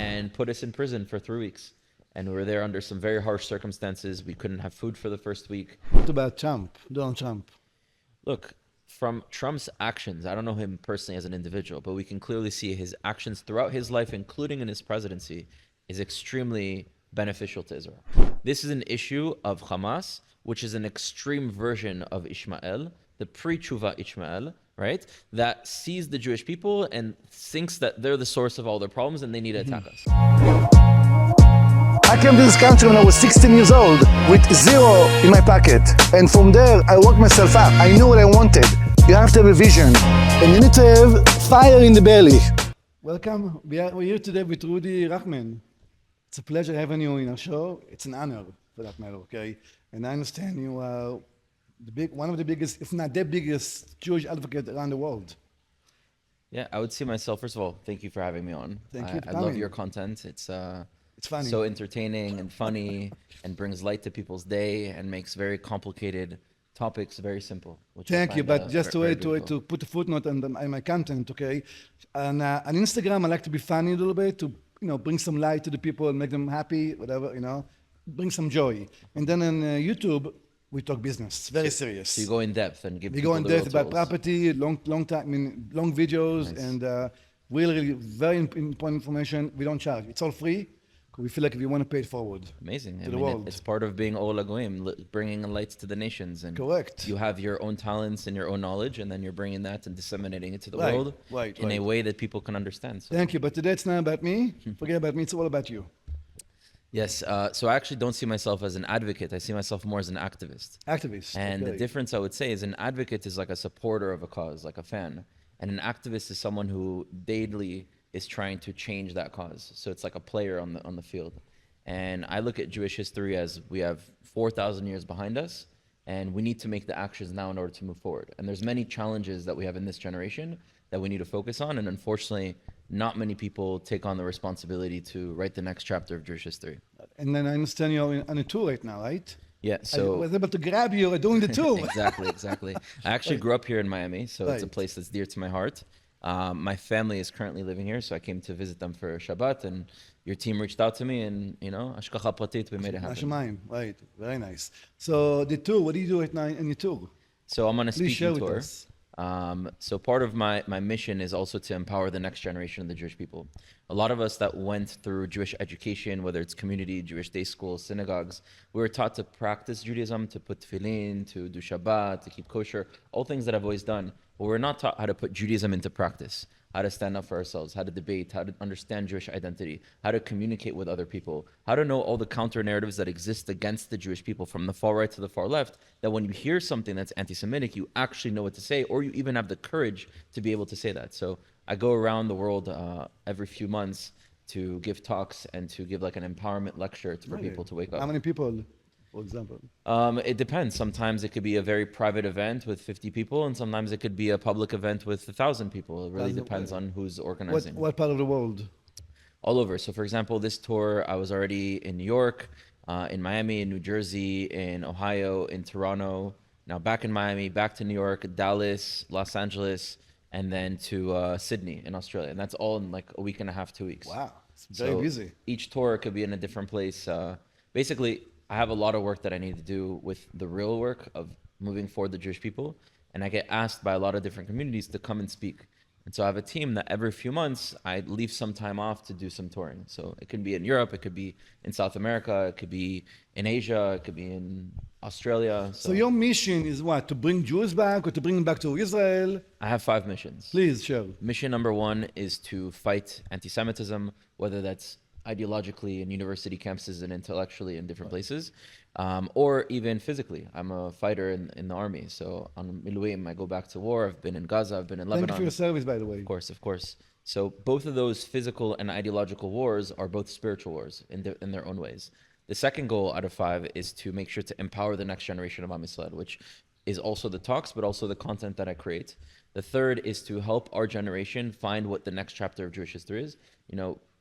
and put us in prison for 3 weeks. And we were there under some very harsh circumstances. We couldn't have food for the first week. What about Trump, Donald Trump? Look, from Trump's actions, I don't know him personally as an individual, but we can clearly see his actions throughout his life, including in his presidency, is extremely beneficial to Israel. This is an issue of Hamas, which is an extreme version of Ishmael, the pre-Tshuva Ishmael, right? That sees the Jewish people and thinks that they're the source of all their problems and they need to attack us. I came to this country when I was 16 years old with zero in my pocket. And from there, I worked myself up. I knew what I wanted. You have to have a vision. And you need to have fire in the belly. Welcome. We're here today with Rudy Rochman. It's a pleasure having you in our show. It's an honor, for that matter, okay? And I understand you are one of the biggest, if not the biggest, Jewish advocate around the world. Yeah, I would see myself, first of all, thank you for having me on. Thank you for I love coming. your content. It's funny. so entertaining and funny and brings light to people's day and makes very complicated topics very simple. Which Thank you, but just very to put a footnote on my content, okay? And on Instagram, I like to be funny a little bit to bring some light to the people and make them happy, whatever, bring some joy. And then on YouTube, we talk business. It's very serious. So you go in depth and give we people go in the depth real about tools. property, long videos, Nice. and really very important information. We don't charge. It's all free. We feel like we want to pay it forward. Amazing. To the world. It's part of being Ola Goyim, bringing light to the nations. And Correct. you have your own talents and your own knowledge, and then you're bringing that and disseminating it to the Right, world right, in a right. way that people can understand. So. Thank you, but today it's not about me. Forget about me. It's all about you. Yes. So I actually don't see myself as an advocate. I see myself more as an activist. Activist. And okay. the difference I would say is an advocate is like a supporter of a cause, like a fan. And an activist is someone who daily is trying to change that cause. So it's like a player on the field. And I look at Jewish history as we have 4,000 years behind us, and we need to make the actions now in order to move forward. And there's many challenges that we have in this generation that we need to focus on. And unfortunately, not many people take on the responsibility to write the next chapter of Jewish history. And then I understand you're on a tour right now, right? Yeah, I so was able to grab you doing the tour. exactly. I actually grew up here in Miami, so it's a Right. place that's dear to my heart. My family is currently living here, so I came to visit them for Shabbat, and your team reached out to me, and Ashkacha Pratit, we made it happen. Hashemayim, right? Very nice. So the tour, what do you do right now in your tour? So I'm on a Please share speaking with tour. us. So part of my mission is also to empower the next generation of the Jewish people. A lot of us that went through Jewish education, whether it's community, Jewish day schools, synagogues, we were taught to practice Judaism, to put tefillin, to do Shabbat, to keep kosher, all things that I've always done. But we're not taught how to put Judaism into practice, how to stand up for ourselves, how to debate, how to understand Jewish identity, how to communicate with other people, how to know all the counter narratives that exist against the Jewish people from the far right to the far left, that when you hear something that's anti-Semitic, you actually know what to say, or you even have the courage to be able to say that. So I go around the world every few months to give talks and to give like an empowerment lecture for people to wake up. How many people, for example? It depends. Sometimes it could be a very private event with 50 people, and sometimes it could be a public event with 1,000 people. It really depends on who's organizing. What part of the world? All over. So for example, this tour, I was already in New York, in Miami, in New Jersey, in Ohio, in Toronto, now back in Miami, back to New York, Dallas, Los Angeles, and then to Sydney in Australia. And that's all in like a week and a half, 2 weeks. Wow, it's very busy. Each tour could be in a different place. Basically, I have a lot of work that I need to do with the real work of moving forward the Jewish people. And I get asked by a lot of different communities to come and speak. And so I have a team that every few months, I leave some time off to do some touring. So it can be in Europe, it could be in South America, it could be in Asia, it could be in Australia. So your mission is what? To bring Jews back or to bring them back to Israel? I have 5 missions. Please, share. Mission number 1 is to fight anti-Semitism, whether that's ideologically in university campuses and intellectually in different places, or even physically. I'm a fighter in the army, so on Miluim, I go back to war. I've been in Gaza, I've been in Lebanon. Thank you for your service, by the way. Of course. So both of those physical and ideological wars are both spiritual wars in their own ways. The second goal out of 5 is to make sure to empower the next generation of Am Yisrael, which is also the talks, but also the content that I create. The third is to help our generation find what the next chapter of Jewish history is.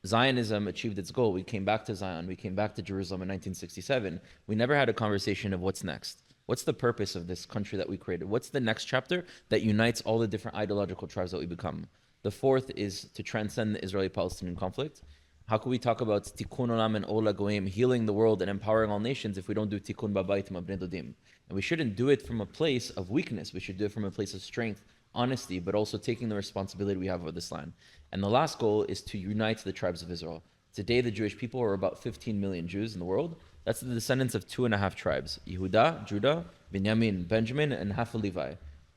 Zionism achieved its goal. We came back to Zion. We came back to Jerusalem in 1967. We never had a conversation of what's next. What's the purpose of this country that we created? What's the next chapter that unites all the different ideological tribes that we become? The fourth is to transcend the Israeli-Palestinian conflict. How can we talk about tikkun olam and ola goyim, healing the world and empowering all nations, if we don't do tikkun babayit mabnei dodim? And we shouldn't do it from a place of weakness. We should do it from a place of strength, honesty, but also taking the responsibility we have over this land. And the last goal is to unite the tribes of Israel. Today, the Jewish people are about 15 million Jews in the world. That's the descendants of 2.5 tribes: Yehuda, Judah, Benjamin, Benjamin, and half of Levi.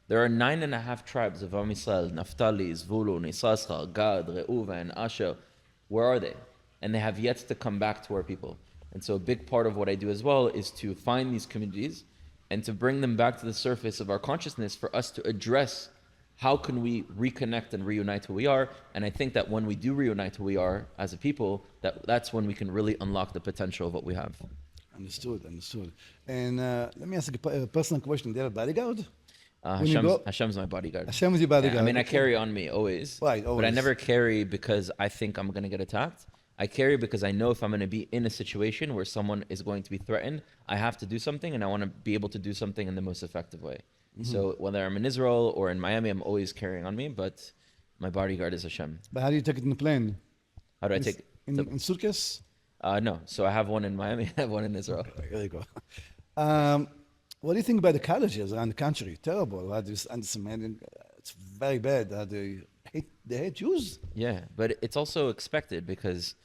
There are 9.5 tribes of Am Yisrael: Naphtali, Zvulun, Issachar, Gad, Reuven, and Asher. Where are they? And they have yet to come back to our people. And so a big part of what I do as well is to find these communities and to bring them back to the surface of our consciousness for us to address how can we reconnect and reunite who we are. And I think that when we do reunite who we are as a people, that's when we can really unlock the potential of what we have. Understood. And let me ask you a personal question. Do you have a bodyguard? When you go- Hashem's my bodyguard. Hashem is your bodyguard. Yeah, I mean, I carry on me always. Right, But I always. never carry because I think I'm going to get attacked. I carry because I know if I'm going to be in a situation where someone is going to be threatened, I have to do something, and I want to be able to do something in the most effective way. So whether I'm in Israel or in Miami, I'm always carrying on me, but my bodyguard is Hashem. But how do you take it in the plane? How do I take it? In suitcase? No. So I have one in Miami, I have one in Israel. There you go. What do you think about the colleges around the country? Terrible. This anti-Semitism, it's very bad. They hate Jews. Yeah, but it's also expected because,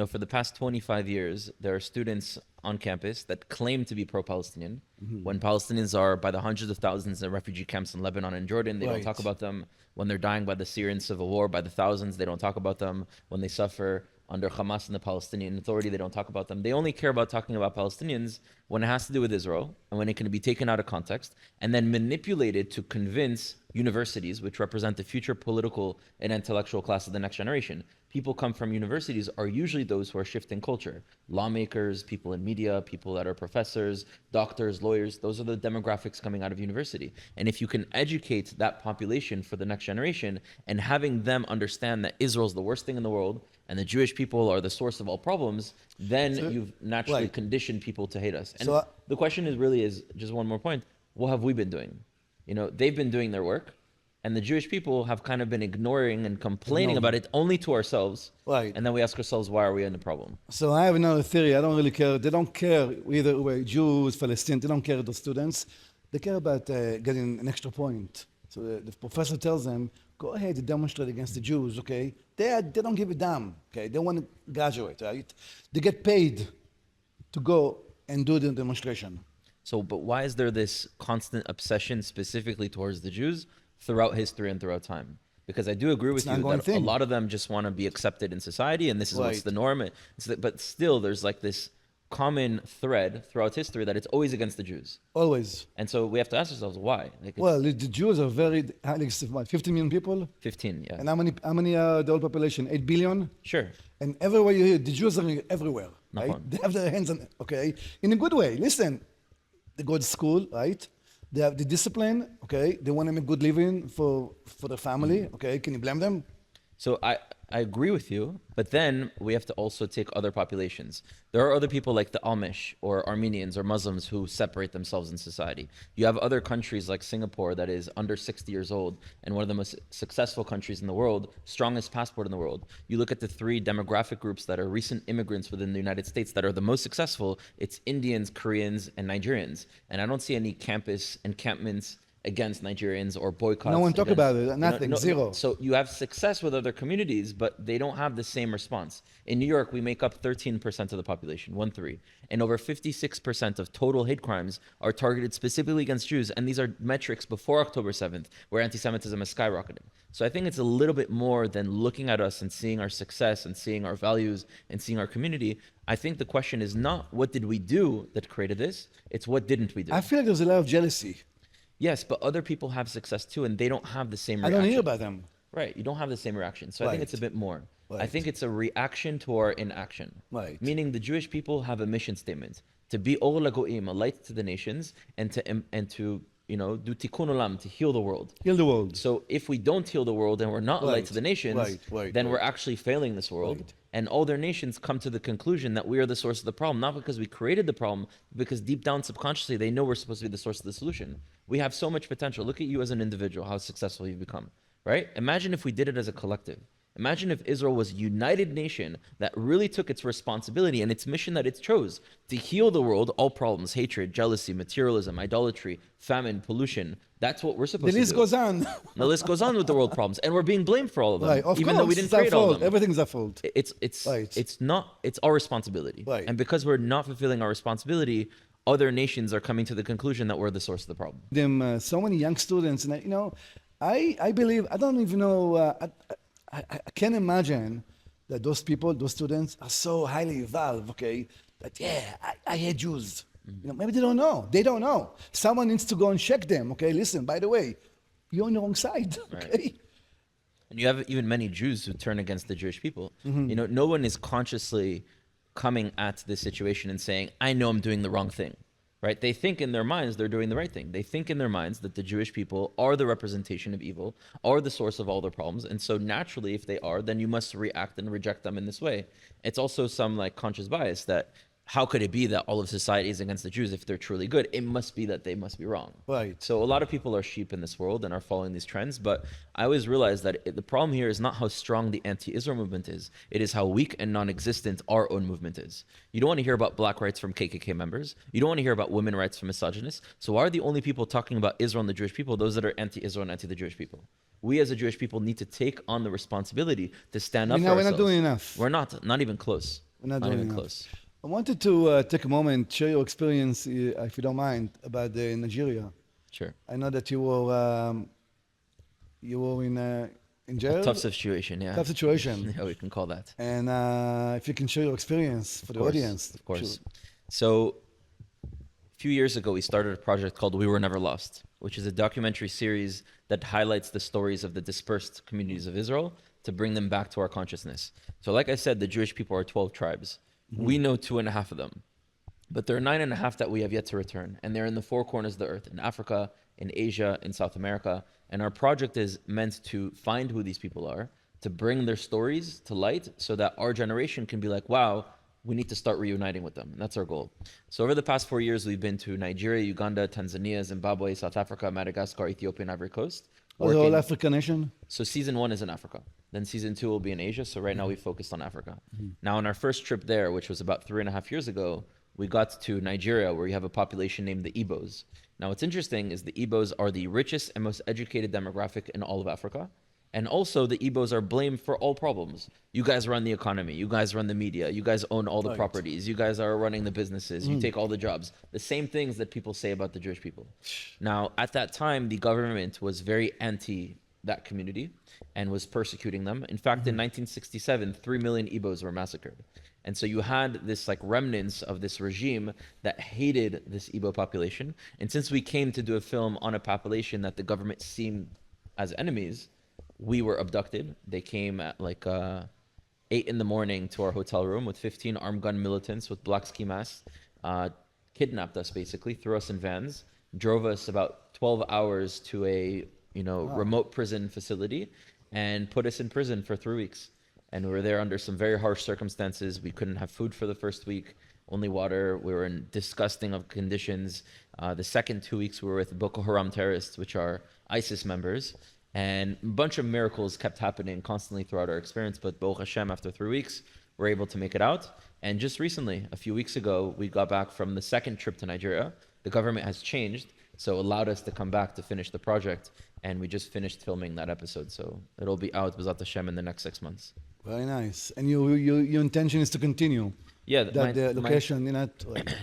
for the past 25 years, there are students on campus that claim to be pro-Palestinian. When Palestinians are by the hundreds of thousands in refugee camps in Lebanon and Jordan, they don't Right. talk about them. When they're dying by the Syrian civil war by the thousands, they don't talk about them. When they suffer under Hamas and the Palestinian Authority, they don't talk about them. They only care about talking about Palestinians when it has to do with Israel and when it can be taken out of context and then manipulated to convince universities, which represent the future political and intellectual class of the next generation. People come from universities are usually those who are shifting culture. Lawmakers, people in media, people that are professors, doctors, lawyers, those are the demographics coming out of university. And if you can educate that population for the next generation and having them understand that Israel's the worst thing in the world and the Jewish people are the source of all problems, then you've naturally right. conditioned people to hate us. And So, the question is just one more point. What have we been doing? They've been doing their work, and the Jewish people have kind of been ignoring and complaining about it only to ourselves. Right. And then we ask ourselves, why are we in the problem? So I have another theory. I don't really care. They don't care either way, Jews, Palestinians. They don't care, the students. They care about getting an extra point. So the professor tells them, go ahead and demonstrate against the Jews, okay? They don't give a damn, okay? They want to graduate, right? They get paid to go and do the demonstration. But why is there this constant obsession specifically towards the Jews throughout history and throughout time? Because I do agree with an you ongoing that thing. a lot of them just want to be accepted in society, and this is what's Right. the norm. But still, there's like this common thread throughout history that it's always against the Jews. Always. And so we have to ask ourselves, why? Well, the Jews are very, like, what, 50 million people? 15, yeah. And how many the whole population? 8 billion? Sure. And everywhere you hear, the Jews are everywhere, right? נכון. They have their hands on, okay? In a good way. Listen, they go to school, right? They have the discipline, okay? They want to make good living for their family, okay? Can you blame them? So I agree with you, but then we have to also take other populations. There are other people like the Amish or Armenians or Muslims who separate themselves in society. You have other countries like Singapore that is under 60 years old and one of the most successful countries in the world, strongest passport in the world. You look at the 3 demographic groups that are recent immigrants within the United States that are the most successful, it's Indians, Koreans, and Nigerians. And I don't see any campus encampments against Nigerians or boycotts. No one talk against- about it, nothing, zero. So you have success with other communities, but they don't have the same response. In New York, we make up 13% of the population, 1-3. And over 56% of total hate crimes are targeted specifically against Jews. And these are metrics before October 7th, where anti-Semitism has skyrocketed. So I think it's a little bit more than looking at us and seeing our success and seeing our values and seeing our community. I think the question is not what did we do that created this, it's what didn't we do. I feel like there's a lot of jealousy. Yes, but other people have success too, and they don't have the same I reaction. don't hear about them. Right, you don't have the same reaction. So I think Right. it's a bit more. I Right. think it's a reaction to our inaction. Right. Meaning the Jewish people have a mission statement to be Or Lagoim, a light to the nations, and to do tikkun olam, to heal the world. Heal the world. So if we don't heal the world and we're not a light Right, to the nations, right, then right. we're actually failing this world. Right. And all their nations come to the conclusion that we are the source of the problem, not because we created the problem, but because deep down subconsciously they know we're supposed to be the source of the solution. We have so much potential. Look at you as an individual, how successful you've become, right? Imagine if we did it as a collective. Imagine if Israel was a united nation that really took its responsibility and its mission that it chose to heal the world, all problems, hatred, jealousy, materialism, idolatry, famine, pollution. That's what we're supposed The to list do. goes on. The list goes on with the world problems, and we're being blamed for all of them, Right, of even course, though we didn't it's our create all of fault. them. Everything's our fault. Right. It's our responsibility. Right. And because we're not fulfilling our responsibility, other nations are coming to the conclusion that we're the source of the problem. Them so many young students, and I believe I don't even know. I can't imagine that those people, those students, are so highly evolved. Okay, that I hate Jews. Maybe they don't know. They don't know. Someone needs to go and check them. Okay, listen. By the way, you're on the wrong side. Right. Okay. And you have even many Jews who turn against the Jewish people. Mm-hmm. No one is consciously coming at this situation and saying, I know I'm doing the wrong thing, right? They think in their minds they're doing the right thing. They think in their minds that the Jewish people are the representation of evil, are the source of all their problems. And so naturally, if they are, then you must react and reject them in this way. It's also some like conscious bias that how could it be that all of society is against the Jews if they're truly good? It must be that they must be wrong. Right. So a lot of people are sheep in this world and are following these trends. But I always realize that the problem here is not how strong the anti-Israel movement is. It is how weak and non-existent our own movement is. You don't want to hear about black rights from KKK members. You don't want to hear about women rights from misogynists. So why are the only people talking about Israel and the Jewish people those that are anti-Israel and anti-the Jewish people? We as a Jewish people need to take on the responsibility to stand up for ourselves. We're not doing enough. We're not even close. We're not even doing enough. close. I wanted to take a moment, share your experience, if you don't mind, about Nigeria. Sure. I know that you were in jail. Tough situation, yeah. Tough situation. Yeah, we can call that. And if you can share your experience for the audience. Of course. Sure. So a few years ago, we started a project called We Were Never Lost, which is a documentary series that highlights the stories of the dispersed communities of Israel to bring them back to our consciousness. So like I said, the Jewish people are 12 tribes. We know 2.5 of them, but there are 9.5 that we have yet to return. And they're in the four corners of the earth, in Africa, in Asia, in South America. And our project is meant to find who these people are, to bring their stories to light so that our generation can be like, wow, we need to start reuniting with them. And that's our goal. So over the past 4 years, we've been to Nigeria, Uganda, Tanzania, Zimbabwe, South Africa, Madagascar, Ethiopia, and Ivory Coast. The whole African nation? So season 1 is in Africa. Then season 2 will be in Asia. So right now we focused on Africa. Now on our first trip there, which was about 3.5 years ago, we got to Nigeria, where you have a population named the Igbos. Now what's interesting is the Igbos are the richest and most educated demographic in all of Africa. And also the Igbos are blamed for all problems. You guys run the economy. You guys run the media. You guys own all the properties. You guys are running the businesses. You take all the jobs. The same things that people say about the Jewish people. Now, at that time, the government was very anti that community and was persecuting them. In fact, in 1967, 3 million Igbos were massacred. And so you had this like remnants of this regime that hated this Igbo population. And since we came to do a film on a population that the government seemed as enemies, we were abducted. They came at like 8 in the morning to our hotel room with 15 armed gun militants with black ski masks, kidnapped us basically, threw us in vans, drove us about 12 hours to a remote prison facility and put us in prison for 3 weeks. And we were there under some very harsh circumstances. We couldn't have food for the first week, only water. We were in disgusting of conditions. The second 2 weeks we were with Boko Haram terrorists, which are ISIS members. And a bunch of miracles kept happening constantly throughout our experience. But Baruch Hashem, after 3 weeks, we're able to make it out. And just recently, a few weeks ago, we got back from the second trip to Nigeria. The government has changed, so allowed us to come back to finish the project. And we just finished filming that episode. So it'll be out, B'ezrat Hashem, in the next 6 months. Very nice. And your intention is to continue? Yeah. The location,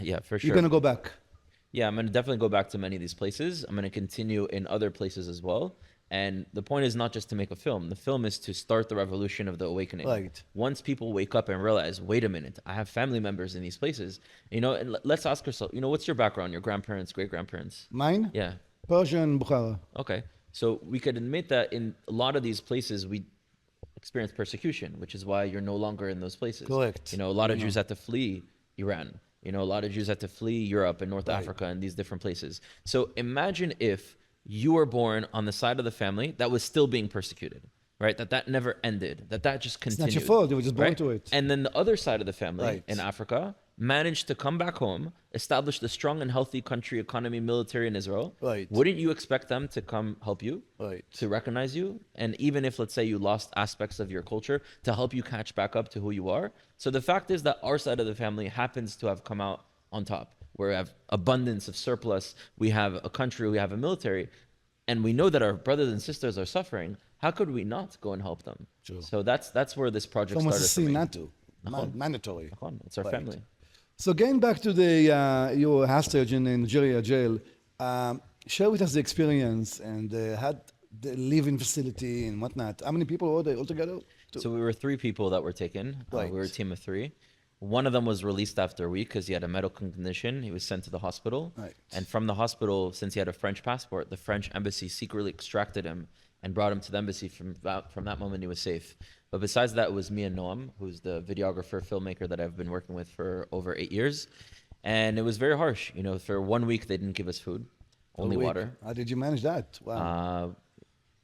yeah, for sure. You're going to go back? Yeah, I'm going to definitely go back to many of these places. I'm going to continue in other places as well. And the point is not just to make a film. The film is to start the revolution of the awakening. Right. Once people wake up and realize, wait a minute, I have family members in these places. And let's ask ourselves, what's your background, your grandparents, great-grandparents? Mine? Yeah. Persian, Bukhara. Okay. So we could admit that in a lot of these places, we experience persecution, which is why you're no longer in those places. Correct. A lot of Jews had to flee Iran. A lot of Jews had to flee Europe and North Africa and these different places. So imagine if you were born on the side of the family that was still being persecuted, right? That never ended, that just continued. It's not your fault, you were just born to it. And then the other side of the family in Africa, managed to come back home, establish the strong and healthy country, economy, military in Israel, Right. wouldn't you expect them to come help you? Right. To recognize you? And even if, let's say, you lost aspects of your culture, to help you catch back up to who you are? So the fact is that our side of the family happens to have come out on top. We have abundance of surplus. We have a country, we have a military, and we know that our brothers and sisters are suffering. How could we not go and help them? True. So that's where this project It's almost a started for sin me. not to. Mandatory. It's our Right. family. So getting back to the your hostage in Nigeria jail, share with us the experience and had the living facility and whatnot. How many people were there altogether? So we were 3 people that were taken. Right. We were a team of 3. One of them was released after a week because he had a medical condition. He was sent to the hospital. Right. And from the hospital, since he had a French passport, the French embassy secretly extracted him and brought him to the embassy. From that moment, he was safe. But besides that, it was me and Noam, who's the videographer, filmmaker that I've been working with for over 8 years. And it was very harsh. You know, for 1 week, they didn't give us food, only water. How did you manage that? Wow.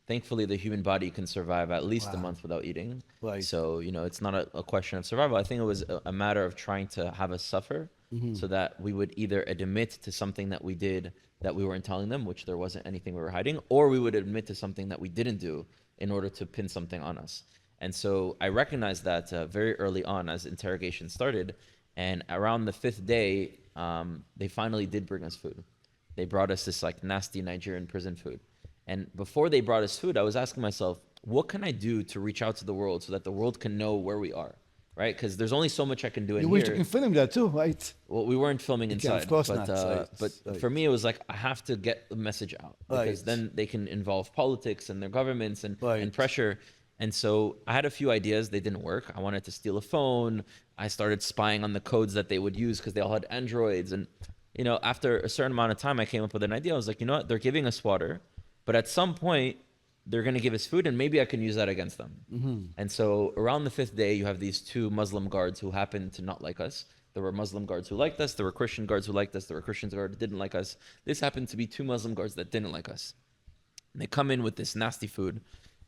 Thankfully, the human body can survive at least a month without eating. Right. So, you know, it's not a question of survival. I think it was a matter of trying to have us suffer so that we would either admit to something that we did that we weren't telling them, which there wasn't anything we were hiding, or we would admit to something that we didn't do in order to pin something on us. And so I recognized that very early on as interrogation started. And around the 5th day, they finally did bring us food. They brought us this like nasty Nigerian prison food. And before they brought us food, I was asking myself, what can I do to reach out to the world so that the world can know where we are, right? Because there's only so much I can do in You here. wish you can film that too, right? Well, we weren't filming inside, of course but, not, right, but right. for me, it was like, I have to get the message out because Right. then they can involve politics and their governments and Right. pressure. And so I had a few ideas. They didn't work. I wanted to steal a phone. I started spying on the codes that they would use because they all had Androids. And, you know, after a certain amount of time, I came up with an idea. I was like, you know what? They're giving us water, but at some point, they're going to give us food and maybe I can use that against them. And so around the 5th day, you have these 2 Muslim guards who happened to not like us. There were Muslim guards who liked us. There were Christian guards who liked us. There were Christian guards who didn't like us. This happened to be 2 Muslim guards that didn't like us. And they come in with this nasty food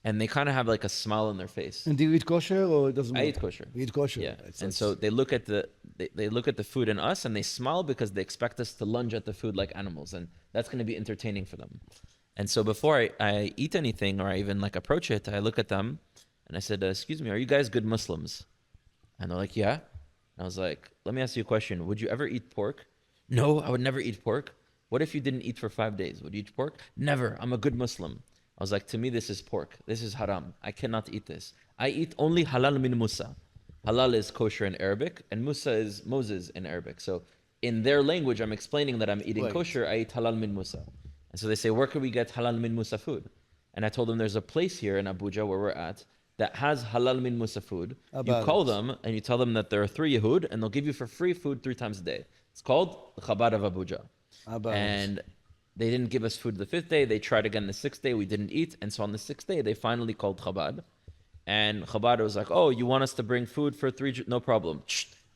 and they kind of have like a smile on their face. And do you eat kosher or it doesn't I matter? eat kosher. You eat kosher. Yeah. Right. And so they look at they look at the food and us and they smile because they expect us to lunge at the food like animals. And that's going to be entertaining for them. And so before I eat anything or I even like approach it, I look at them and I said, excuse me, are you guys good Muslims? And they're like, yeah. And I was like, let me ask you a question. Would you ever eat pork? No, I would never eat pork. What if you didn't eat for 5 days? Would you eat pork? Never. I'm a good Muslim. I was like, to me, this is pork. This is haram. I cannot eat this. I eat only halal min Musa. Halal is kosher in Arabic and Musa is Moses in Arabic. So in their language, I'm explaining that I'm eating Right. kosher. I eat halal min Musa. And so they say, where can we get halal min Musa food? And I told them there's a place here in Abuja where we're at that has halal min Musa food. You About call it. them and you tell them that there are 3 Yehud and they'll give you for free food 3 times a day. It's called the Chabad of Abuja. About it. And they didn't give us food the 5th day. They tried again the 6th day. We didn't eat. And so on the 6th day, they finally called Chabad. And Chabad was like, oh, you want us to bring food for 3? No problem.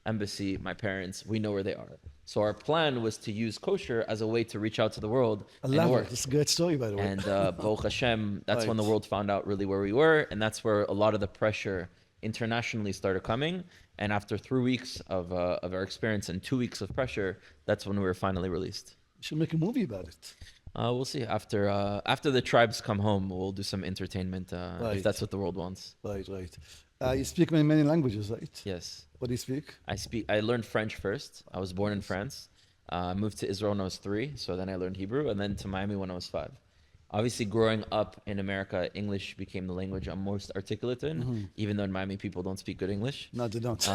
Embassy, my parents, we know where they are. So our plan was to use kosher as a way to reach out to the world. I and it love it. worked. It's a great story, by the way. And Baruch Hashem, that's when the Right. world found out really where we were. And that's where a lot of the pressure internationally started coming. And after 3 weeks of our experience and 2 weeks of pressure, that's when we were finally released. You should make a movie about it. We'll see. After the tribes come home, we'll do some entertainment Right. if that's what the world wants. Right, right. You speak many languages, right? Yes. What do you speak? I learned French first. I was born in France. Moved to Israel when I was 3, so then I learned Hebrew, and then to Miami when I was 5. Obviously, growing up in America, English became the language I'm most articulate in, even though in Miami people don't speak good English. No, they don't.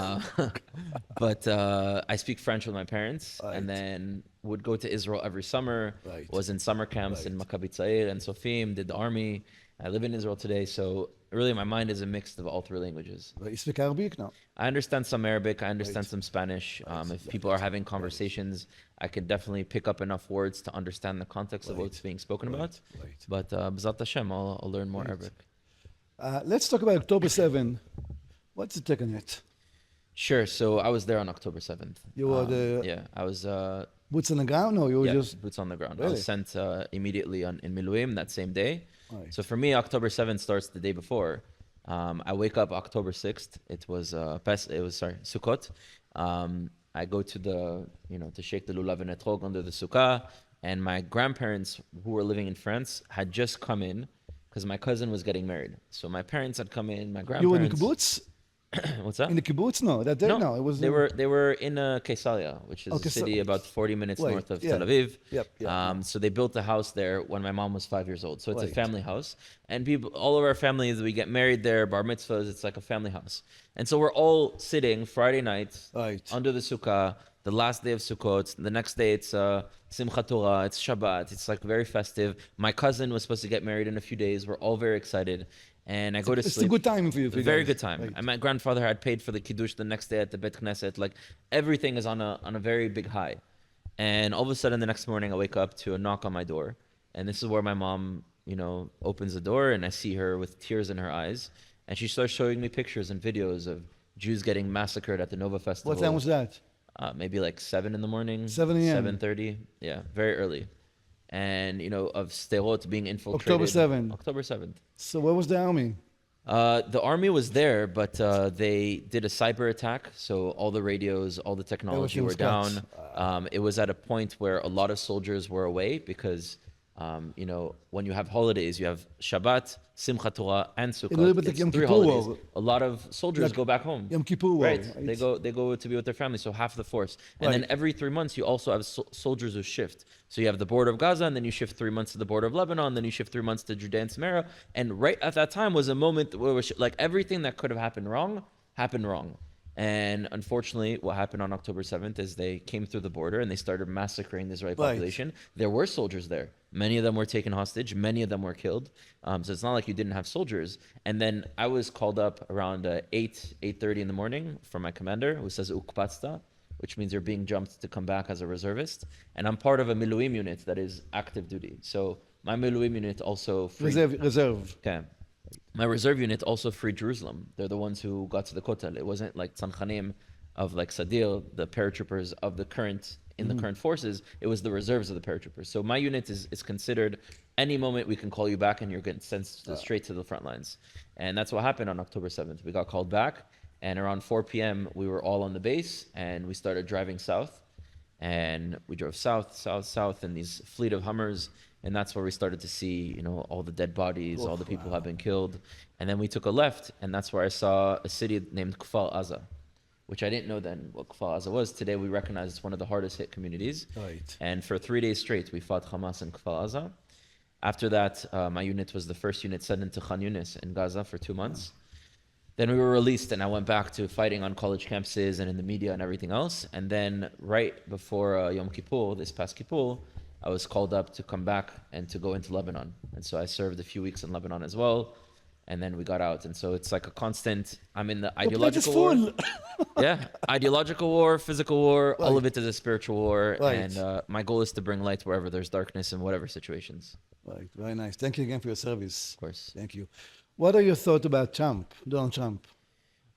But I speak French with my parents, Right. and then would go to Israel every summer. Right. Was in summer camps in Right. Maccabi Tzair and Sofim, did the army. I live in Israel today, so really my mind is a mix of all 3 languages. Right, you speak Arabic now? I understand some Arabic. I understand Right. some Spanish. If people are having conversations, I can definitely pick up enough words to understand the context of Right. what's being spoken about. Right. But B'ezrat Hashem, I'll learn more Arabic. Let's talk about October 7. What's the take on it? Sure. So I was there on October 7th. You were Yeah, I was boots on the ground, or you were yeah, just... boots on the ground. I Really? was sent immediately in Miluim that same day. Right. So for me, October 7th starts the day before. I wake up October 6th. It was Sukkot. I go to to shake the lulav and etrog under the sukkah. And my grandparents, who were living in France, had just come in because my cousin was getting married. So my parents had come in, my You were in the grandparents. kibbutz? What's that? In the kibbutz? No, that day? No, it was they were in Caesarea, which is Okay, a city about 40 minutes Right, north of yeah. Tel Aviv. Yep. So they built a house there when my mom was 5 years old. So it's a Right. family house, and people, all of our families, we get married there, bar mitzvahs. It's like a family house, and so we're all sitting Friday night Right. under the sukkah. The last day of Sukkot. The next day it's Simchat Torah. It's Shabbat. It's like very festive. My cousin was supposed to get married in a few days. We're all very excited. And I go to It's sleep. a good time for you. A very guys. good time. Right. And my grandfather had paid for the kiddush the next day at the Bet Knesset. Like everything is on a very big high. And all of a sudden the next morning I wake up to a knock on my door. And this is where my mom, opens the door, and I see her with tears in her eyes. And she starts showing me pictures and videos of Jews getting massacred at the Nova Festival. What time was that? Maybe like 7 in the morning. 7 a.m. 7:30. Yeah, very early. And of Sderot being infiltrated. October 7th. October 7th. So where was the army? The army was there, but they did a cyber attack. So all the radios, all the technology Everything were was down. cut. It was at a point where a lot of soldiers were away because, when you have holidays, you have Shabbat, Simchat Torah, and Sukkot. A little bit like It's Yom 3 Kippur holidays. war. A lot of soldiers Like go back home. Yom Kippur war, Right. right? They go to be with their families. So half the force. And then Right. every 3 months, you also have soldiers who shift. So you have the border of Gaza, and then you shift 3 months to the border of Lebanon, then you shift 3 months to Judea and Samaria. And right at that time was a moment where like everything that could have happened wrong happened wrong. And unfortunately, what happened on October 7th is they came through the border and they started massacring the Israeli Right. population. There were soldiers there. Many of them were taken hostage. Many of them were killed. So it's not like you didn't have soldiers. And then I was called up around 8:30 in the morning from my commander, who says ukpatsta, which means you're being jumped to come back as a reservist. And I'm part of a miluim unit that is active duty. So my miluim unit also freed, Reserve. okay. My reserve unit also freed Jerusalem. They're the ones who got to the Kotel. It wasn't like Tzanchanim of like Sadir, the paratroopers of the current in the current forces. It was the reserves of the paratroopers. So my unit is considered any moment we can call you back and you're getting sent straight to the front lines. And that's what happened on October 7th. We got called back, and around 4 p.m. we were all on the base and we started driving south. And we drove south in these fleet of Hummers. And that's where we started to see, all the dead bodies, all the people have been killed. And then we took a left, and that's where I saw a city named Kfar Aza, which I didn't know then what Kfar Aza was. Today we recognize it's one of the hardest hit communities. Right. And for 3 days straight, we fought Hamas in Kfar Aza. After that, my unit was the first unit sent into Khan Yunis in Gaza for 2 months. Then we were released, and I went back to fighting on college campuses and in the media and everything else. And then right before Yom Kippur, this past Kippur, I was called up to come back and to go into Lebanon. And so I served a few weeks in Lebanon as well. And then we got out. And so it's like a constant, I'm in the ideological war. Yeah, ideological war, physical war, all of it is a spiritual war. Right. And my goal is to bring light wherever there's darkness in whatever situations. Right. Very nice. Thank you again for your service. Of course. Thank you. What are your thoughts about Trump, Donald Trump?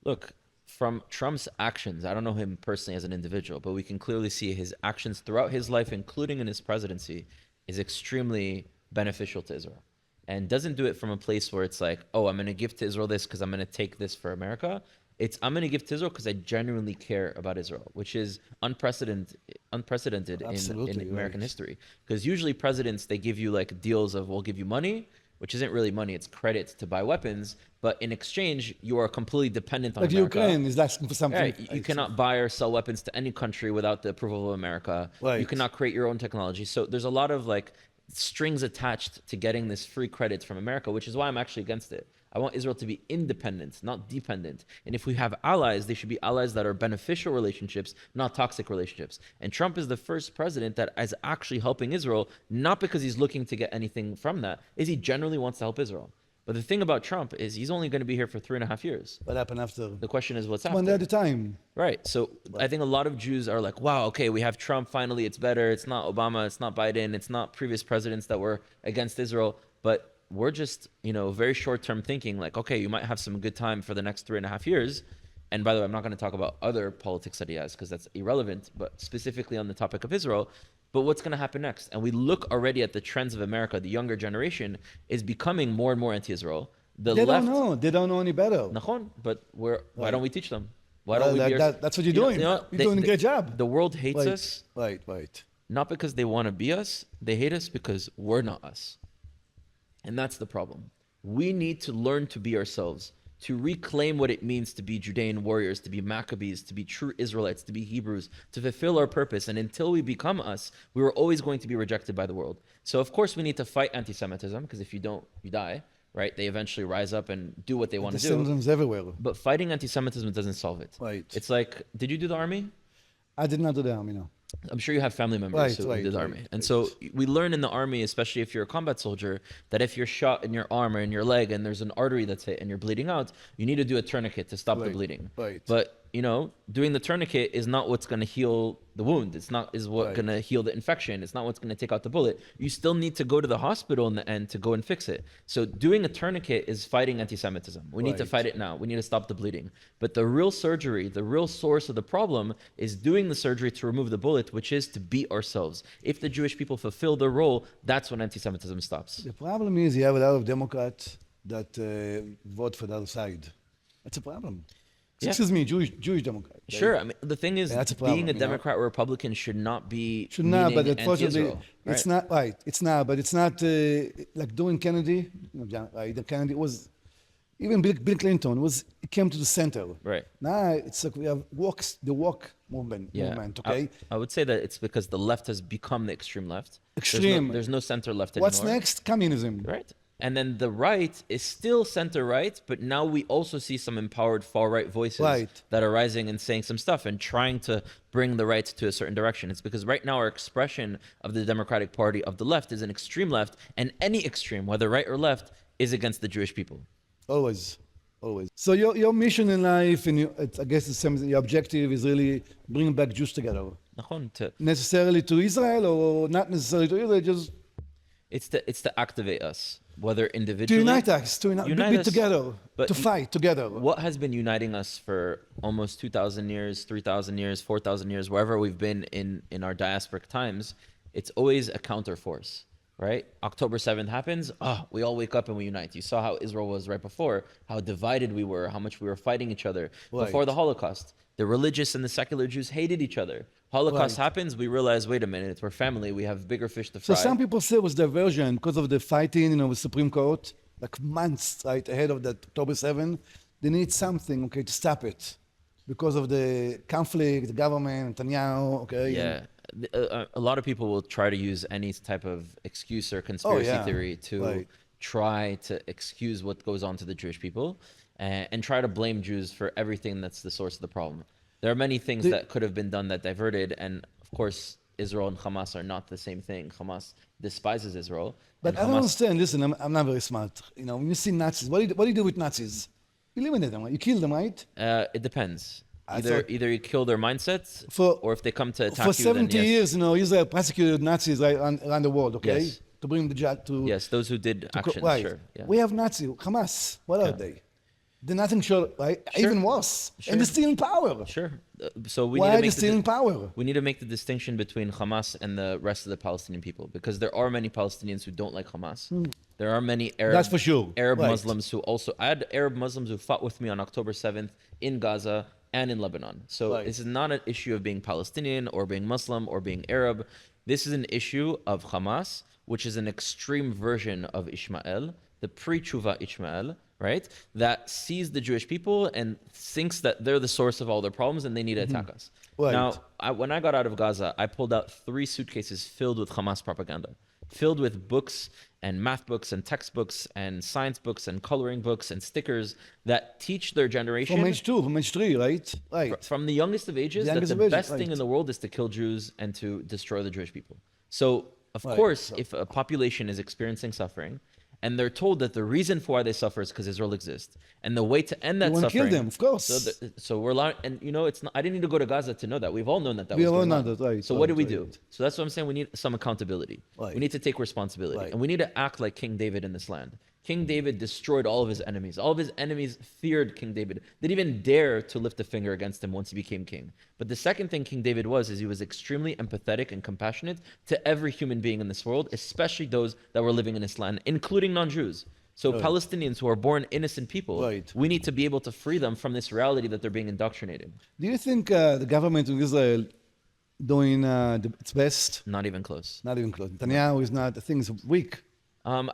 Look, from Trump's actions, I don't know him personally as an individual, but we can clearly see his actions throughout his life, including in his presidency, is extremely beneficial to Israel. And doesn't do it from a place where it's like, oh, I'm going to give to Israel this because I'm going to take this for America. It's I'm going to give to Israel because I genuinely care about Israel, which is unprecedented in American history. Because usually presidents, they give you like deals of, we'll give you money, which isn't really money, it's credit to buy weapons. But in exchange, you are completely dependent on Like America. Ukraine is asking for something. Right. You cannot buy or sell weapons to any country without the approval of America. Right. You cannot create your own technology. So there's a lot of like strings attached to getting this free credit from America, which is why I'm actually against it. I want Israel to be independent, not dependent. And if we have allies, they should be allies that are beneficial relationships, not toxic relationships. And Trump is the first president that is actually helping Israel, not because he's looking to get anything from that, is he generally wants to help Israel. But the thing about Trump is he's only going to be here for 3.5 years. What happened after? The question is what's after. One day at a time. Right. So I think a lot of Jews are like, wow, okay, we have Trump, finally it's better. It's not Obama, it's not Biden, it's not previous presidents that were against Israel. But we're just, very short-term thinking like, okay, you might have some good time for the next 3.5 years. And by the way, I'm not going to talk about other politics that he has because that's irrelevant, but specifically on the topic of Israel. But what's going to happen next? And we look already at the trends of America. The younger generation is becoming more and more anti-Israel. They don't know. They don't know any better. Nachon, but why don't we teach them? Why don't we be That's what you're doing. You're doing a great job. The world hates us Right. not because they want to be us. They hate us because we're not us. And that's the problem. We need to learn to be ourselves, to reclaim what it means to be Judean warriors, to be Maccabees, to be true Israelites, to be Hebrews, to fulfill our purpose. And until we become us, we are always going to be rejected by the world. So of course we need to fight anti-Semitism, because if you don't, you die, right? They eventually rise up and do what they want to do. Anti-Semitism is everywhere. But fighting anti-Semitism doesn't solve it. Right. It's like, did you do the army? I did not do the army, no. I'm sure you have family members who did the army. And so we learn in the army, especially if you're a combat soldier, that if you're shot in your arm or in your leg and there's an artery that's hit and you're bleeding out, you need to do a tourniquet to stop the bleeding. Right. But, you know, doing the tourniquet is not what's going to heal the wound. It's not going to heal the infection. It's not what's going to take out the bullet. You still need to go to the hospital in the end to go and fix it. So doing a tourniquet is fighting anti-Semitism. We need to fight it now. We need to stop the bleeding. But the real surgery, the real source of the problem is doing the surgery to remove the bullet, which is to be ourselves. If the Jewish people fulfill their role, that's when anti-Semitism stops. The problem is you have a lot of Democrats that vote for the other side. That's a problem. Yeah. Excuse me, Jewish Democrat. Sure. I mean, the thing is, that's a problem, being a Democrat or Republican should not be but unfortunately, anti-Israel, right? it's not right. It's not, but it's not like doing Kennedy. Kennedy was even Bill Clinton it came to the center. Right. Now it's like we have the woke movement. Okay. I would say that it's because the left has become the extreme left. Extreme. There's no center left anymore. What's next? Communism. Right. And then the right is still center right, but now we also see some empowered far right voices that are rising and saying some stuff and trying to bring the right to a certain direction. It's because right now our expression of the Democratic Party of the left is an extreme left, and any extreme, whether right or left, is against the Jewish people. Always. So your mission in life, and I guess your objective is really bringing back Jews together. Necessarily to Israel or not necessarily to Israel, just... It's to activate us, whether individually... To unite us, be together, to fight together. What has been uniting us for almost 2,000 years, 3,000 years, 4,000 years, wherever we've been in our diasporic times, it's always a counterforce, right? October 7th happens, we all wake up and we unite. You saw how Israel was right before, how divided we were, how much we were fighting each other. Before the Holocaust, the religious and the secular Jews hated each other. Holocaust happens, we realize, wait a minute, we're family, we have bigger fish to fry. So some people say it was diversion because of the fighting, with Supreme Court, like months, ahead of that October 7th. They need something, to stop it because of the conflict, the government, Netanyahu, Yeah. A lot of people will try to use any type of excuse or conspiracy theory to try to excuse what goes on to the Jewish people and try to blame Jews for everything that's the source of the problem. There are many things that could have been done that diverted, and of course, Israel and Hamas are not the same thing. Hamas despises Israel. But I don't understand. Listen, I'm not very smart. When you see Nazis, what do you do with Nazis? You eliminate them, right? You kill them, right? It depends. Either you kill their mindsets, or if they come to attack for you, 70 then yes. years, Israel prosecuted Nazis around the world, Yes. To bring the judge to... Yes, those who did actions, sure. Yeah. We have Nazis, Hamas. What are they? They're nothing short, right? Sure. Even worse. Sure. And they're still in power. Sure. So we Why need to are they make still in power? We need to make the distinction between Hamas and the rest of the Palestinian people, because there are many Palestinians who don't like Hamas. There are many That's for sure. Arab Muslims who also... I had Arab Muslims who fought with me on October 7th in Gaza and in Lebanon. So this is not an issue of being Palestinian or being Muslim or being Arab. This is an issue of Hamas, which is an extreme version of Ishmael, the pre-Tshuva Ishmael, right? That sees the Jewish people and thinks that they're the source of all their problems and they need to attack us. Right. Now, when I got out of Gaza, I pulled out 3 suitcases filled with Hamas propaganda, filled with books and math books and textbooks and science books and coloring books and stickers that teach their generation. From age 2, from age 3, right? Right. From the youngest of ages, that the best thing in the world is to kill Jews and to destroy the Jewish people. So, of course, if a population is experiencing suffering, and they're told that the reason for why they suffer is because Israel exists, and the way to end that suffering... You want to kill them, of course. So we're allowed... And, it's not... I didn't need to go to Gaza to know that. We've all known that we all know that, right. So what do we do? So that's what I'm saying. We need some accountability. Right. We need to take responsibility. And we need to act like King David in this land. King David destroyed all of his enemies. All of his enemies feared King David. They didn't even dare to lift a finger against him once he became king. But the second thing King David is he was extremely empathetic and compassionate to every human being in this world, especially those that were living in this land, including non-Jews. So Palestinians who are born innocent people, Right. we need to be able to free them from this reality that they're being indoctrinated. Do you think the government in Israel doing its best? Not even close. Not even close. Netanyahu is not, I think is weak.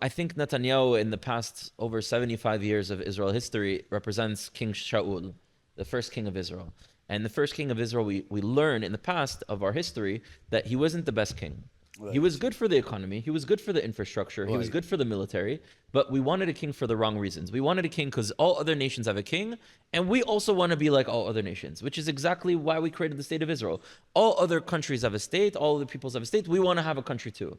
I think Netanyahu, in the past over 75 years of Israel history, represents King Shaul, the first king of Israel. And the first king of Israel, we learn in the past of our history that he wasn't the best king. Right. He was good for the economy. He was good for the infrastructure. He was Right. good for the military. But we wanted a king for the wrong reasons. We wanted a king because all other nations have a king. And we also want to be like all other nations, which is exactly why we created the state of Israel. All other countries have a state. All other peoples have a state. We want to have a country too.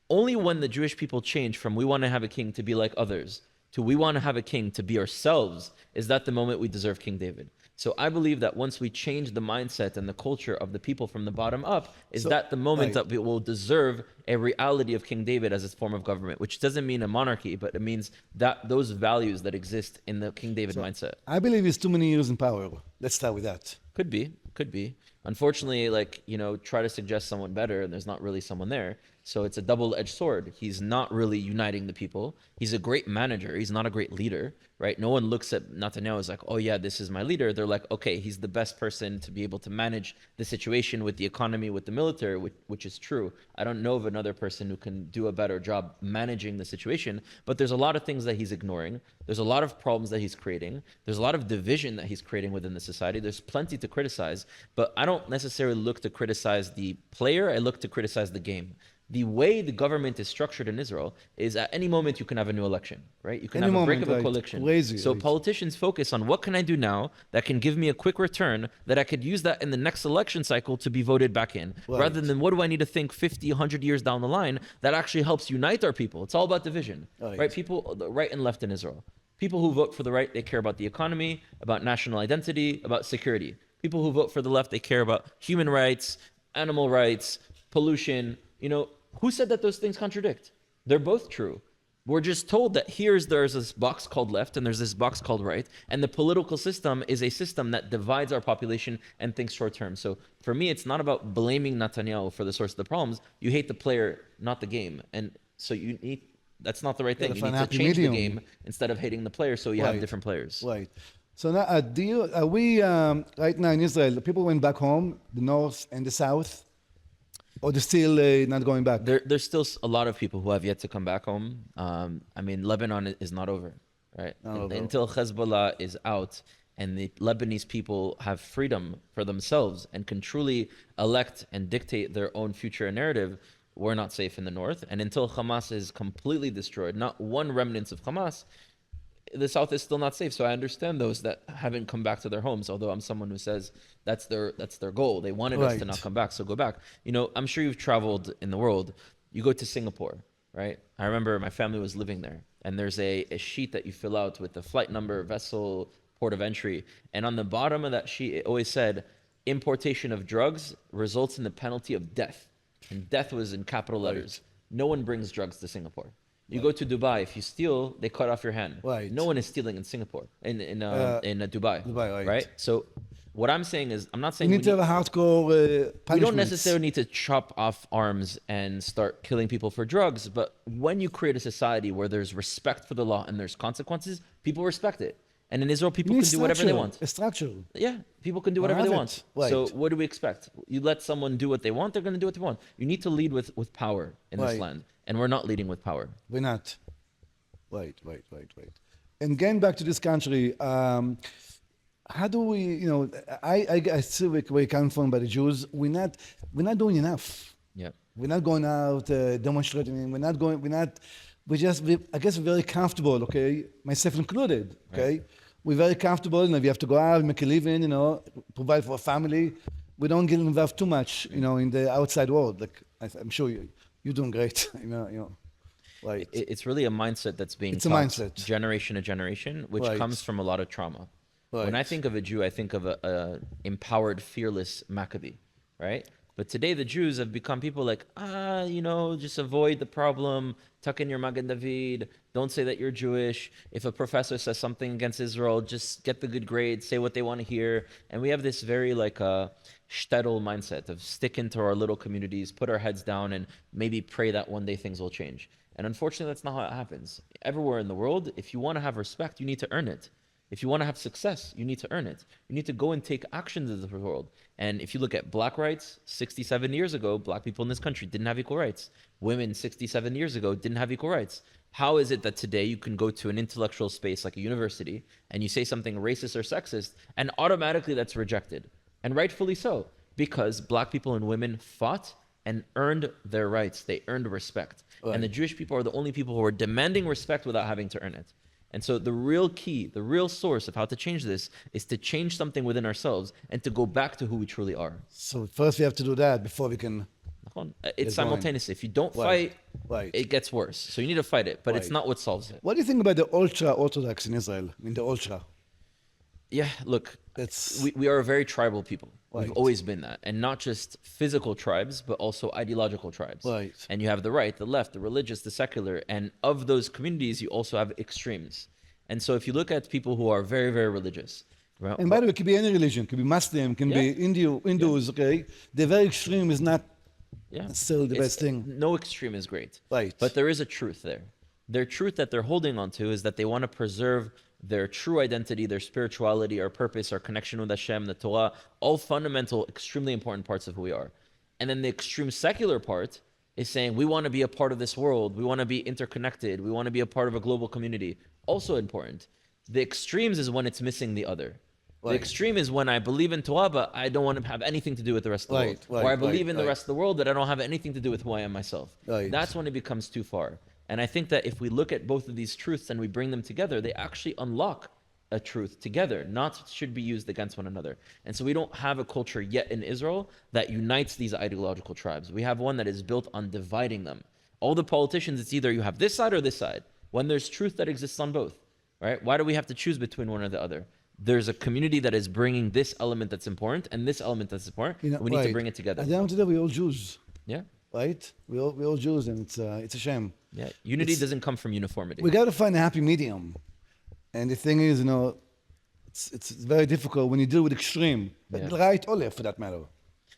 Only when the Jewish people change from we want to have a king to be like others to we want to have a king to be ourselves is that the moment we deserve King David. So I believe that once we change the mindset and the culture of the people from the bottom up, is that the moment that we will deserve a reality of King David as its form of government, which doesn't mean a monarchy, but it means that those values that exist in the King David mindset. I believe he's too many years in power. Let's start with that. Could be, could be. Unfortunately, try to suggest someone better, and there's not really someone there. So it's a double-edged sword. He's not really uniting the people. He's a great manager. He's not a great leader, right? No one looks at Netanyahu as like, oh yeah, this is my leader. They're like, okay, he's the best person to be able to manage the situation with the economy, with the military, which is true. I don't know of another person who can do a better job managing the situation, but there's a lot of things that he's ignoring. There's a lot of problems that he's creating. There's a lot of division that he's creating within the society. There's plenty to criticize, but I don't necessarily look to criticize the player. I look to criticize the game. The way the government is structured in Israel is at any moment you can have a new election, right? You can have a break of a coalition. So politicians focus on what can I do now that can give me a quick return that I could use that in the next election cycle to be voted back in, rather than what do I need to think 50, 100 years down the line that actually helps unite our people. It's all about division, right? People, the right and left in Israel. People who vote for the right, they care about the economy, about national identity, about security. People who vote for the left, they care about human rights, animal rights, pollution. Who said that those things contradict? They're both true. We're just told that there's this box called left and there's this box called right. And the political system is a system that divides our population and thinks short term. So for me, it's not about blaming Netanyahu for the source of the problems. You hate the player, not the game. And so that's not the right thing. You need to change the game instead of hating the player so you have different players. Right. So now, are we, right now in Israel, people went back home, the north and the south? Or they're still not going back? There's still a lot of people who have yet to come back home. Lebanon is not over, right? Until Hezbollah is out and the Lebanese people have freedom for themselves and can truly elect and dictate their own future and narrative, we're not safe in the north. And until Hamas is completely destroyed, not one remnant of Hamas, the south is still not safe. So I understand those that haven't come back to their homes, although I'm someone who says that's their goal. They wanted us to not come back, so go back. I'm sure you've traveled in the world. You go to Singapore, right? I remember my family was living there, and there's a sheet that you fill out with the flight number, vessel, port of entry, and on the bottom of that sheet it always said importation of drugs results in the penalty of death, and death was in capital letters. No one brings drugs to Singapore. You go to Dubai, if you steal, they cut off your hand. No one is stealing in Singapore, in Dubai, right? So what I'm saying is, I'm not saying we need to have a hardcore punishment. We don't necessarily need to chop off arms and start killing people for drugs, but when you create a society where there's respect for the law and there's consequences, people respect it. And in Israel, people can do whatever they want. A structure. Yeah, people can do whatever they want. So what do we expect? You let someone do what they want, they're going to do what they want. You need to lead with power in this land. And we're not leading with power. We're not. Right. And getting back to this country, how do we, I see where we come from by the Jews, we're not doing enough. Yeah. We're not going out demonstrating. I guess we're very comfortable, okay? Myself included, okay? Right. We're very comfortable, we have to go out, make a living, provide for a family. We don't get involved too much, in the outside world. Like, I'm sure you're doing great, Right. It's really a mindset that's being taught generation to generation, which comes from a lot of trauma. Right. When I think of a Jew, I think of a empowered, fearless Maccabee, right? But today the Jews have become people like, just avoid the problem, tuck in your Magen David, don't say that you're Jewish. If a professor says something against Israel, just get the good grade, say what they want to hear. And we have this very shtetl mindset of sticking to our little communities, put our heads down and maybe pray that one day things will change. And unfortunately, that's not how it happens. Everywhere in the world, if you want to have respect, you need to earn it. If you want to have success, you need to earn it. You need to go and take actions in the world. And if you look at black rights, 67 years ago, black people in this country didn't have equal rights. Women 67 years ago didn't have equal rights. How is it that today you can go to an intellectual space like a university and you say something racist or sexist and automatically that's rejected? And rightfully so, because black people and women fought and earned their rights. They earned respect. Right. And the Jewish people are the only people who are demanding respect without having to earn it. And so the real key, the real source of how to change this is to change something within ourselves and to go back to who we truly are. So first we have to do that before we can... It's simultaneous. If you don't Right. fight, it gets worse. So you need to fight it, but it's Right. not what solves it. What do you think about the ultra-Orthodox in Israel? I mean, the ultra. Yeah, look, It's... we are a very tribal people. Right. We've always been that. And not just physical tribes, but also ideological tribes. Right. And you have the right, the left, the religious, the secular. And of those communities, you also have extremes. And so if you look at people who are very, very religious, right? And by the way, it could be any religion. It could be Muslim, can be Hindus, okay? The very extreme is not necessarily the best thing. No extreme is great. Right. But there is a truth there. Their truth that they're holding on to is that they want to preserve their true identity, their spirituality, our purpose, our connection with Hashem, the Torah, all fundamental, extremely important parts of who we are. And then the extreme secular part is saying we want to be a part of this world, we want to be interconnected, we want to be a part of a global community. Also important. The extremes is when it's missing the other. The Right. extreme is when I believe in Torah, but I don't want to have anything to do with the rest of the Right, world. right, Or I believe right, in the right. rest of the world, but I don't have anything to do with who I am myself. Right. That's when it becomes too far. And I think that if we look at both of these truths and we bring them together, they actually unlock a truth together, not should be used against one another. And so we don't have a culture yet in Israel that unites these ideological tribes. We have one that is built on dividing them. All the politicians, it's either you have this side or this side, when there's truth that exists on both, right? Why do we have to choose between one or the other? There's a community that is bringing this element that's important and this element that's important. You know, We need right. to bring it together. At the end of the day, we're all Jews, Yeah. right? We're all Jews, and it's a shame. Yeah. Unity doesn't come from uniformity. We got to find a happy medium. And the thing is, it's very difficult when you deal with extreme, Yeah. right or left for that matter,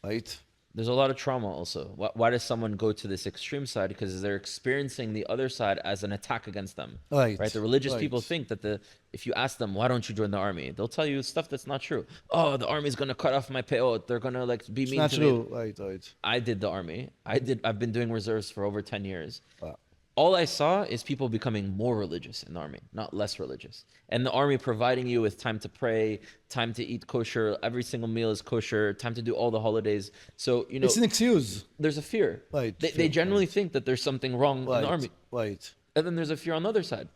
right? There's a lot of trauma also. Why does someone go to this extreme side? Because they're experiencing the other side as an attack against them. Right, The religious right. people think that if you ask them, why don't you join the army? They'll tell you stuff that's not true. Oh, the army's going to cut off my payout. They're going to be It's mean not to true, me. right. I did the army. I've been doing reserves for over 10 years. Wow. All I saw is people becoming more religious in the army, not less religious. And the army providing you with time to pray, time to eat kosher, every single meal is kosher, time to do all the holidays. So, It's an excuse. there's a fear. Right, They fear, generally think that there's something wrong in the army. Right. And then there's a fear on the other side.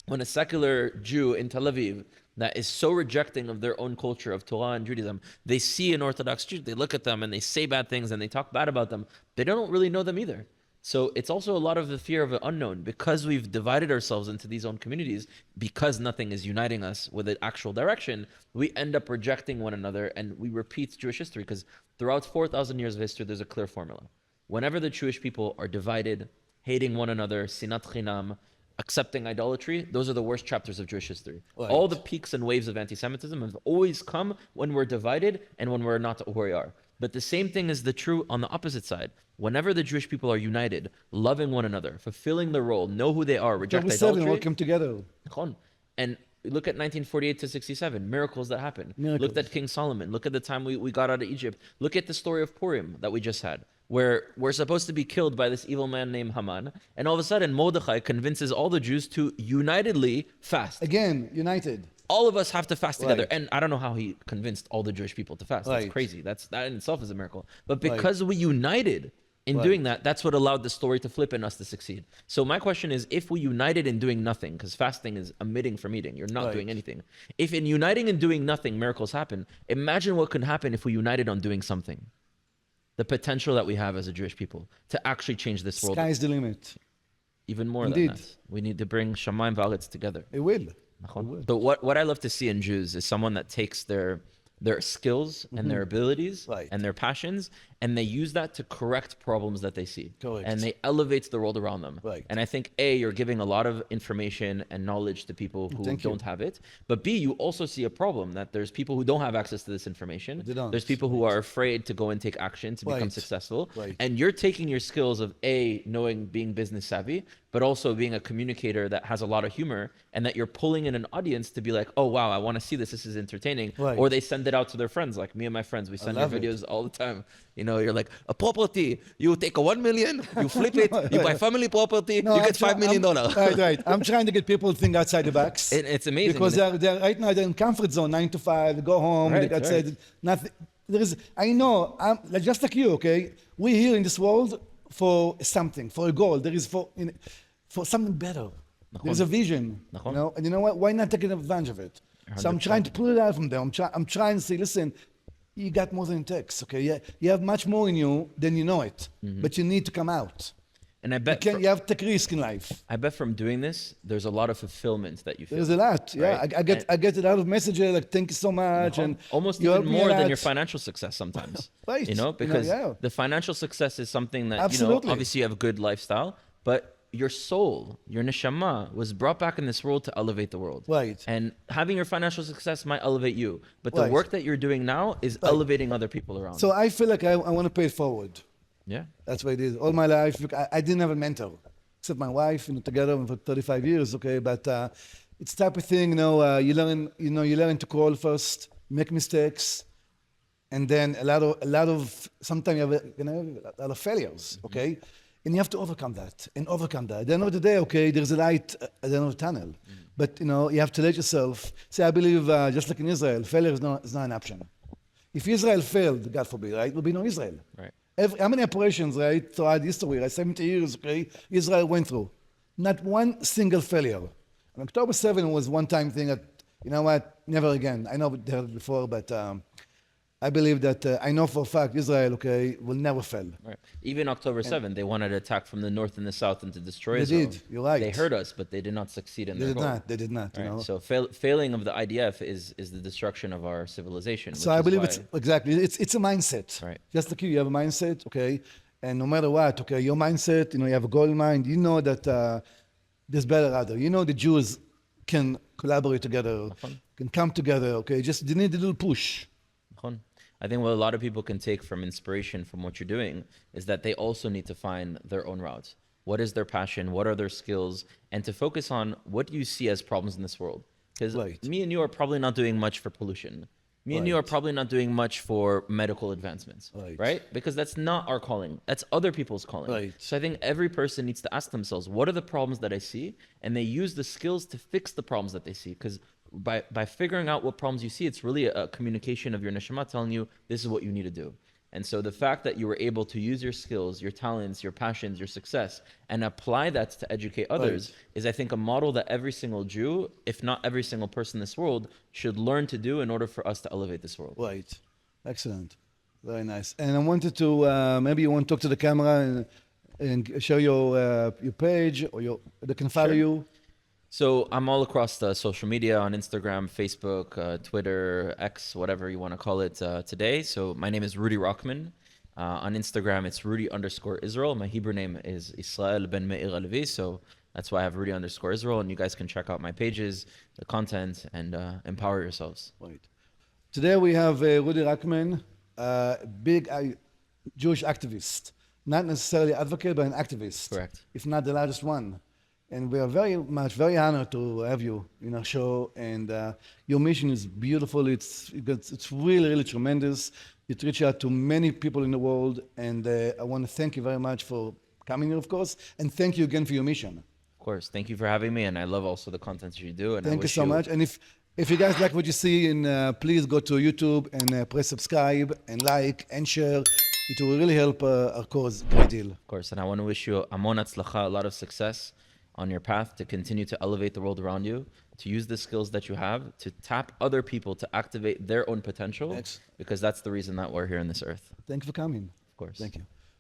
When a secular Jew in Tel Aviv that is so rejecting of their own culture of Torah and Judaism, they see an Orthodox Jew, they look at them and they say bad things and they talk bad about them. They don't really know them either. So it's also a lot of the fear of the unknown. Because we've divided ourselves into these own communities, because nothing is uniting us with an actual direction, we end up rejecting one another and we repeat Jewish history. Because throughout 4,000 years of history, there's a clear formula. Whenever the Jewish people are divided, hating one another, sinat chinam, accepting idolatry, those are the worst chapters of Jewish history. Right. All the peaks and waves of anti-Semitism have always come when we're divided and when we're not who we are. But the same thing is the true on the opposite side. Whenever the Jewish people are united, loving one another, fulfilling their role, know who they are, reject idolatry. All come together. And look at 1948 to 67, miracles that happened. Miracles. Look at King Solomon. Look at the time we got out of Egypt. Look at the story of Purim that we just had, where we're supposed to be killed by this evil man named Haman. And all of a sudden, Mordechai convinces all the Jews to unitedly fast. Again, united. All of us have to fast together. Right. And I don't know how he convinced all the Jewish people to fast. That's Right. crazy. That in itself is a miracle. But because we united in doing that, that's what allowed the story to flip and us to succeed. So my question is, if we united in doing nothing, because fasting is omitting from eating, you're not doing anything. If in uniting and doing nothing, miracles happen, imagine what could happen if we united on doing something. The potential that we have as a Jewish people to actually change this world. Sky's the limit. Even more Indeed. than that. We need to bring Shamayim Va'aretz together. It will. But what I love to see in Jews is someone that takes their their skills and their abilities Right. and their passions, and they use that to correct problems that they see. Correct. And they elevate the world around them. Right. And I think A, you're giving a lot of information and knowledge to people who Thank you. don't have it. But B, you also see a problem that there's people who don't have access to this information. They don't. There's people who are afraid to go and take action to become Right. successful. Right. And you're taking your skills of A, knowing being business savvy, but also being a communicator that has a lot of humor, and that you're pulling in an audience to be like, oh, wow, I want to see this. This is entertaining. Right. Or they send it out to their friends. Like me and my friends, we send your love it. videos all the time. You know, you're like, a property, you take a 1 million, you flip it, you buy family property, you get $5 million. Right. I'm trying to get people to think outside the box. It's amazing. Because they're right now they're in comfort zone, 9 to 5, they go home, Right, they got right. said nothing. I know, I'm like, just like you, okay? We're here in this world for something, for a goal. There is for something better. There's a vision, you know? And you know what? Why not take advantage of it? So I'm trying to pull it out from them. I'm trying to say, listen, you got more than it takes, okay? You have much more in you than you know it, but you need to come out. And I bet You have to take risk in life. I bet from doing this, there's a lot of fulfillment that you feel. There's a lot, yeah. Right? I get a lot of messages like, thank you so much, and almost you even helped me more a than lot. your financial success sometimes. Right. You know, because yeah. the financial success is something that, Absolutely. obviously you have a good lifestyle, but your soul, your neshama was brought back in this world to elevate the world. Right. And having your financial success might elevate you, but the Right. work that you're doing now is elevating other people around. So I feel like I want to pay it forward. Yeah. That's what it is. All my life, look, I didn't have a mentor, except my wife, together for 35 years, okay? But it's type of thing, you learn to crawl first, make mistakes, and then a lot of sometimes you have a lot of failures, okay? And you have to overcome that and overcome that. At the end of the day, okay, there's a light at the end of the tunnel. But, you have to let yourself, say, I believe, just like in Israel, failure is not an option. If Israel failed, God forbid, right, there will be no Israel. Right. How many operations, right, throughout history, right, 70 years, okay, Israel went through. Not one single failure. And October 7 was one-time thing that, you know what, never again. I know we heard it before, but I believe that, I know for a fact, Israel, okay, will never fail. Right. Even October 7th, they wanted to attack from the north and the south and to destroy They Israel. did, you're right. They heard us, but they did not succeed in their goal. They did not, Right. you know. So failing of the IDF is the destruction of our civilization. So which I is believe why- it's a mindset. Right. Just like you have a mindset, okay, and no matter what, okay, your mindset, you have a goal in mind. You know that there's better out there. You know the Jews can collaborate together, can come together, okay. Just they need a little push. נכון. I think what a lot of people can take from inspiration from what you're doing is that they also need to find their own route. What is their passion? What are their skills? And to focus on what do you see as problems in this world? Because Right. me and you are probably not doing much for pollution. Me and you are Right. probably not doing much for medical advancements, Right. Because that's not our calling. That's other people's calling. Right. So I think every person needs to ask themselves, what are the problems that I see? And they use the skills to fix the problems that they see. Because by figuring out what problems you see, it's really a communication of your neshama telling you this is what you need to do. And so the fact that you were able to use your skills, your talents, your passions, your success, and apply that to educate others is, I think, a model that every single Jew, if not every single person in this world, should learn to do in order for us to elevate this world. Right. Excellent. Very nice. And I wanted to, maybe you want to talk to the camera and show your page, or they can follow you. So I'm all across the social media on Instagram, Facebook, Twitter, X, whatever you want to call it today. So my name is Rudy Rochman. On Instagram, it's Rudy_Israel. My Hebrew name is Israel Ben Meir Alevi. So that's why I have Rudy_Israel. And you guys can check out my pages, the content, and empower yourselves. Right. Today we have Rudy Rochman, big Jewish activist. Not necessarily advocate, but an activist. Correct. If not the largest one. And we are very honored to have you in our show. And your mission is beautiful. It's really, really tremendous. It reaches out to many people in the world. And I want to thank you very much for coming here, of course. And thank you again for your mission. Of course. Thank you for having me. And I love also the content that you do. And I Thank you wish so much. And if you guys like what you see, please go to YouTube and press subscribe and like and share. It will really help our cause a great deal. Of course. And I want to wish you amon hatzlacha, a lot of success on your path to continue to elevate the world around you, to use the skills that you have, to tap other people to activate their own potential, Thanks. because that's the reason that we're here on this earth. Thank you for coming. Of course. Thank you.